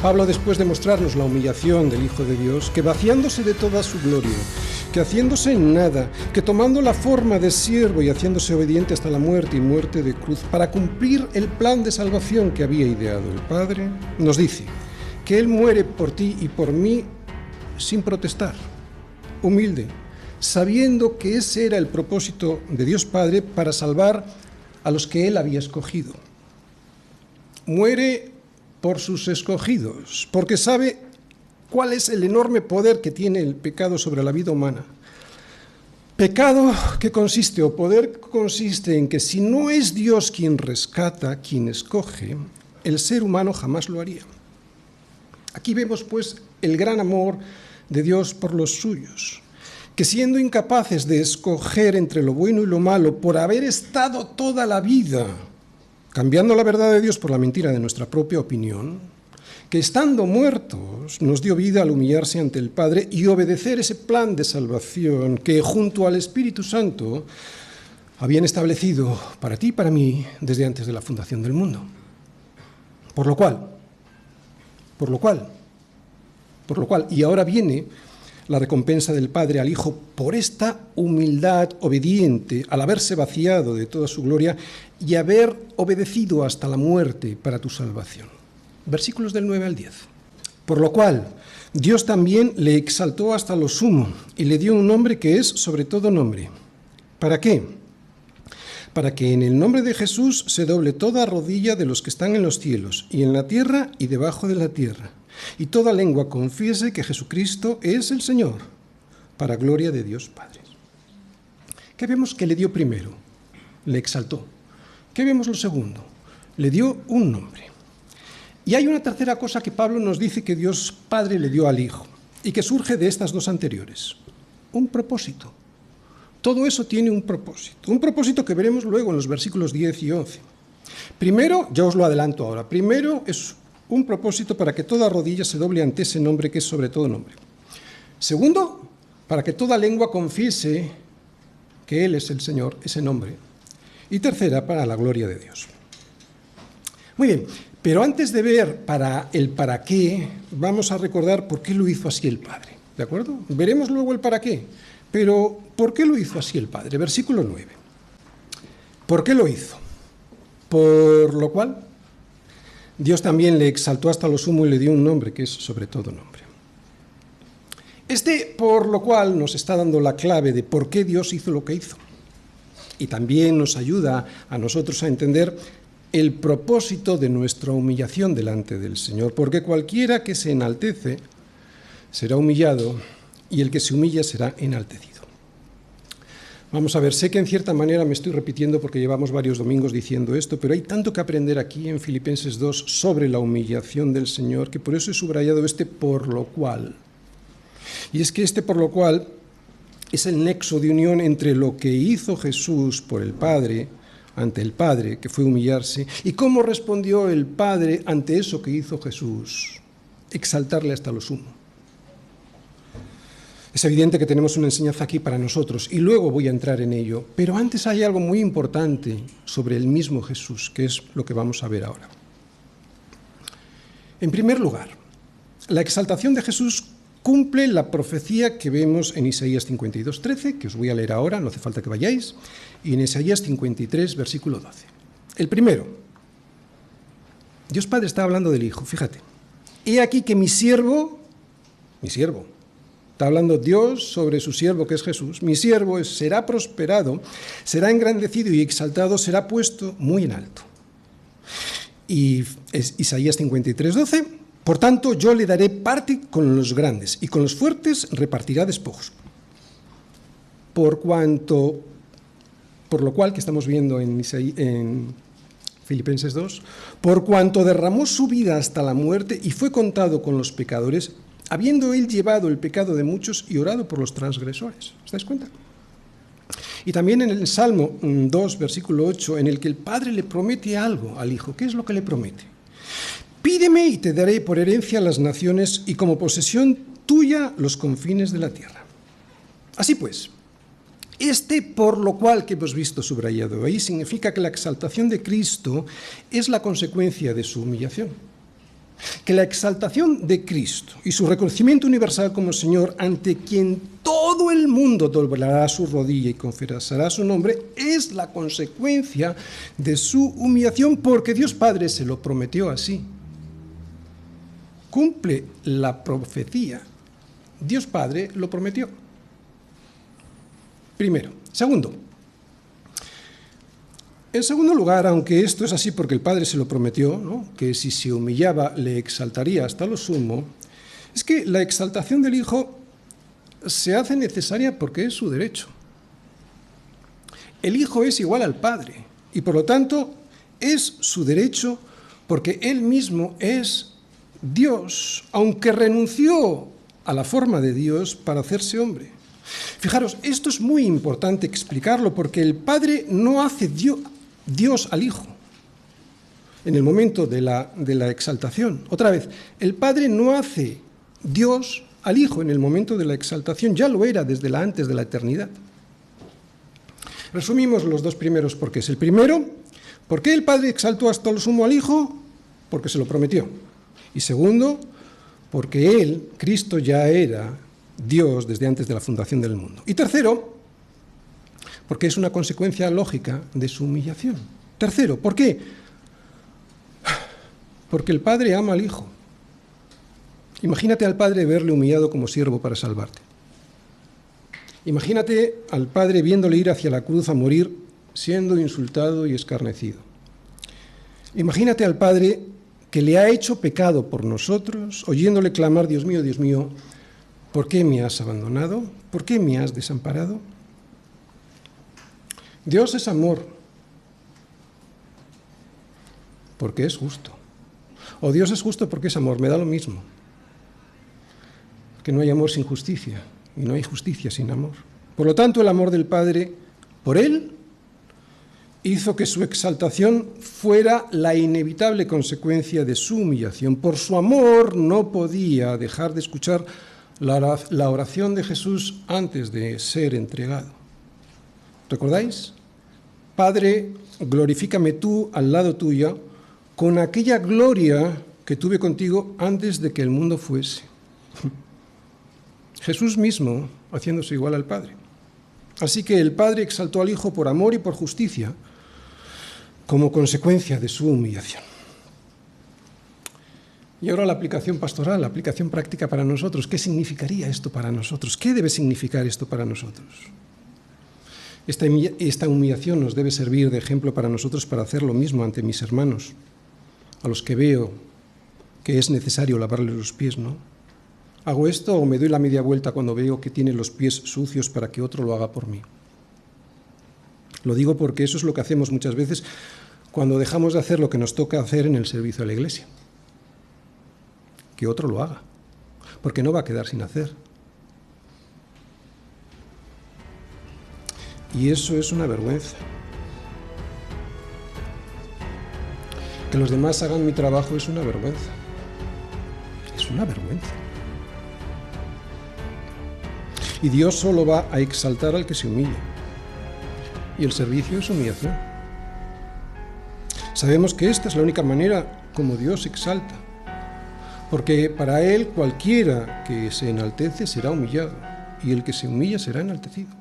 Pablo, después de mostrarnos la humillación del Hijo de Dios, que vaciándose de toda su gloria, que haciéndose en nada, que tomando la forma de siervo y haciéndose obediente hasta la muerte y muerte de cruz, para cumplir el plan de salvación que había ideado el Padre, nos dice que Él muere por ti y por mí sin protestar, humilde, sabiendo que ese era el propósito de Dios Padre para salvar a los que Él había escogido. Muere por sus escogidos, porque sabe cuál es el enorme poder que tiene el pecado sobre la vida humana. Pecado que consiste, o poder que consiste en que si no es Dios quien rescata, quien escoge, el ser humano jamás lo haría. Aquí vemos, pues, el gran amor de Dios por los suyos, que siendo incapaces de escoger entre lo bueno y lo malo, por haber estado toda la vida cambiando la verdad de Dios por la mentira de nuestra propia opinión, que estando muertos nos dio vida al humillarse ante el Padre y obedecer ese plan de salvación que junto al Espíritu Santo habían establecido para ti y para mí desde antes de la fundación del mundo. Por lo cual, y ahora viene la recompensa del Padre al Hijo por esta humildad obediente, al haberse vaciado de toda su gloria y haber obedecido hasta la muerte para tu salvación. Versículos del 9 al 10. Por lo cual, Dios también le exaltó hasta lo sumo y le dio un nombre que es sobre todo nombre. ¿Para qué? Para que en el nombre de Jesús se doble toda rodilla de los que están en los cielos y en la tierra y debajo de la tierra, y toda lengua confiese que Jesucristo es el Señor, para gloria de Dios Padre. ¿Qué vemos que le dio primero? Le exaltó. ¿Qué vemos lo segundo? Le dio un nombre. Y hay una tercera cosa que Pablo nos dice que Dios Padre le dio al Hijo, y que surge de estas dos anteriores. Un propósito. Todo eso tiene un propósito que veremos luego en los versículos 10 y 11. Primero, ya os lo adelanto ahora, primero es un propósito para que toda rodilla se doble ante ese nombre que es sobre todo nombre. Segundo, para que toda lengua confiese que Él es el Señor, ese nombre. Y tercera, para la gloria de Dios. Muy bien, pero antes de ver para qué, vamos a recordar por qué lo hizo así el Padre, ¿de acuerdo? Veremos luego el para qué, pero ¿por qué lo hizo así el Padre? Versículo 9. ¿Por qué lo hizo? Por lo cual Dios también le exaltó hasta lo sumo y le dio un nombre que es sobre todo nombre. Por lo cual nos está dando la clave de por qué Dios hizo lo que hizo. Y también nos ayuda a nosotros a entender el propósito de nuestra humillación delante del Señor, porque cualquiera que se enaltece será humillado y el que se humilla será enaltecido. Vamos a ver, sé que en cierta manera me estoy repitiendo porque llevamos varios domingos diciendo esto, pero hay tanto que aprender aquí en Filipenses 2 sobre la humillación del Señor, que por eso he subrayado por lo cual. Y es que por lo cual es el nexo de unión entre lo que hizo Jesús por el Padre, ante el Padre, que fue humillarse, y cómo respondió el Padre ante eso que hizo Jesús, exaltarle hasta lo sumo. Es evidente que tenemos una enseñanza aquí para nosotros y luego voy a entrar en ello, pero antes hay algo muy importante sobre el mismo Jesús, que es lo que vamos a ver ahora. En primer lugar, la exaltación de Jesús cumple la profecía que vemos en Isaías 52:13, que os voy a leer ahora, no hace falta que vayáis, y en Isaías 53, versículo 12. El primero, Dios Padre está hablando del Hijo, fíjate. He aquí que mi siervo, está hablando Dios sobre su siervo que es Jesús. Mi siervo será prosperado, será engrandecido y exaltado, será puesto muy en alto. Y es Isaías 53:12. Por tanto, yo le daré parte con los grandes y con los fuertes repartirá despojos. Por lo cual, que estamos viendo en Filipenses 2, por cuanto derramó su vida hasta la muerte y fue contado con los pecadores, habiendo él llevado el pecado de muchos y orado por los transgresores. ¿Os dais cuenta? Y también en el Salmo 2, versículo 8, en el que el Padre le promete algo al Hijo. ¿Qué es lo que le promete? Pídeme y te daré por herencia las naciones y como posesión tuya los confines de la tierra. Así pues, por lo cual que hemos visto subrayado ahí significa que la exaltación de Cristo es la consecuencia de su humillación. que la exaltación de Cristo y su reconocimiento universal como Señor, ante quien todo el mundo doblará su rodilla y confesará su nombre, es la consecuencia de su humillación, porque Dios Padre se lo prometió así. Cumple la profecía. Dios Padre lo prometió. Primero. Segundo. En segundo lugar, aunque esto es así porque el Padre se lo prometió, ¿no?, que si se humillaba le exaltaría hasta lo sumo, es que la exaltación del Hijo se hace necesaria porque es su derecho. El Hijo es igual al Padre y por lo tanto es su derecho porque Él mismo es Dios, aunque renunció a la forma de Dios para hacerse hombre. Fijaros, esto es muy importante explicarlo porque el Padre no hace Dios al Hijo en el momento de la exaltación. Otra vez, el Padre no hace Dios al Hijo en el momento de la exaltación, ya lo era desde antes de la eternidad. Resumimos los dos primeros porqués. El primero, ¿por qué el Padre exaltó hasta lo sumo al Hijo? Porque se lo prometió. Y segundo, porque Él, Cristo, ya era Dios desde antes de la fundación del mundo. Y tercero, porque es una consecuencia lógica de su humillación. Tercero, ¿por qué? Porque el Padre ama al Hijo. Imagínate al Padre verle humillado como siervo para salvarte. Imagínate al Padre viéndole ir hacia la cruz a morir, siendo insultado y escarnecido. Imagínate al Padre que le ha hecho pecado por nosotros, oyéndole clamar, Dios mío, ¿por qué me has abandonado? ¿Por qué me has desamparado? Dios es amor, porque es justo. O Dios es justo porque es amor, me da lo mismo. Que no hay amor sin justicia, y no hay justicia sin amor. Por lo tanto, el amor del Padre por Él hizo que su exaltación fuera la inevitable consecuencia de su humillación. Por su amor no podía dejar de escuchar la oración de Jesús antes de ser entregado. ¿Recordáis? Padre, glorifícame tú al lado tuyo con aquella gloria que tuve contigo antes de que el mundo fuese. Jesús mismo haciéndose igual al Padre. Así que el Padre exaltó al Hijo por amor y por justicia como consecuencia de su humillación. Y ahora la aplicación pastoral, la aplicación práctica para nosotros. ¿Qué significaría esto para nosotros? ¿Qué debe significar esto para nosotros? Esta humillación nos debe servir de ejemplo para nosotros para hacer lo mismo ante mis hermanos, a los que veo que es necesario lavarles los pies, ¿no? ¿Hago esto o me doy la media vuelta cuando veo que tiene los pies sucios para que otro lo haga por mí? Lo digo porque eso es lo que hacemos muchas veces cuando dejamos de hacer lo que nos toca hacer en el servicio a la iglesia. Que otro lo haga, porque no va a quedar sin hacer. Y eso es una vergüenza. Que los demás hagan mi trabajo es una vergüenza. Es una vergüenza. Y Dios solo va a exaltar al que se humilla. Y el servicio es humillación. Sabemos que esta es la única manera como Dios exalta. Porque para Él cualquiera que se enaltece será humillado, y el que se humilla será enaltecido.